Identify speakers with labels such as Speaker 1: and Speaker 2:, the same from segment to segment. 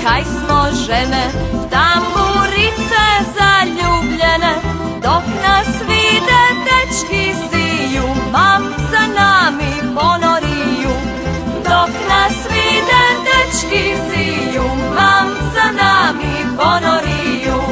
Speaker 1: kaj smo žene, tamburice zaljubljene, dok nas vide dečki siju, mam za nami ponoriju. Dok nas vide dečki siju, mam za nami ponoriju.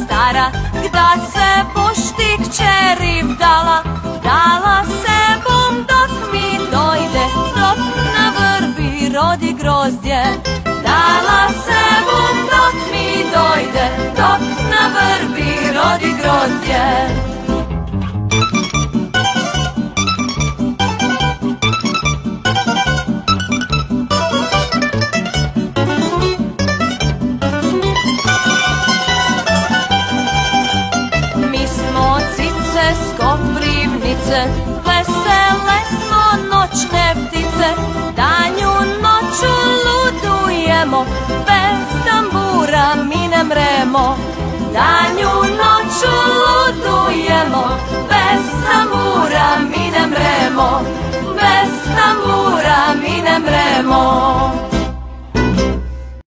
Speaker 1: Stara, gda se boš ti kćeri vdala, dala sebom dok mi dojde, dok na vrbi rodi grozdje. Dala sebom dok mi dojde, dok na vrbi rodi grozdje. S Koprivnice, vesele smo noćne ptice, danju noću ludujemo, bez tambura mi ne mremo. Danju noću ludujemo, bez tambura mi ne mremo, bez tambura mi ne mremo.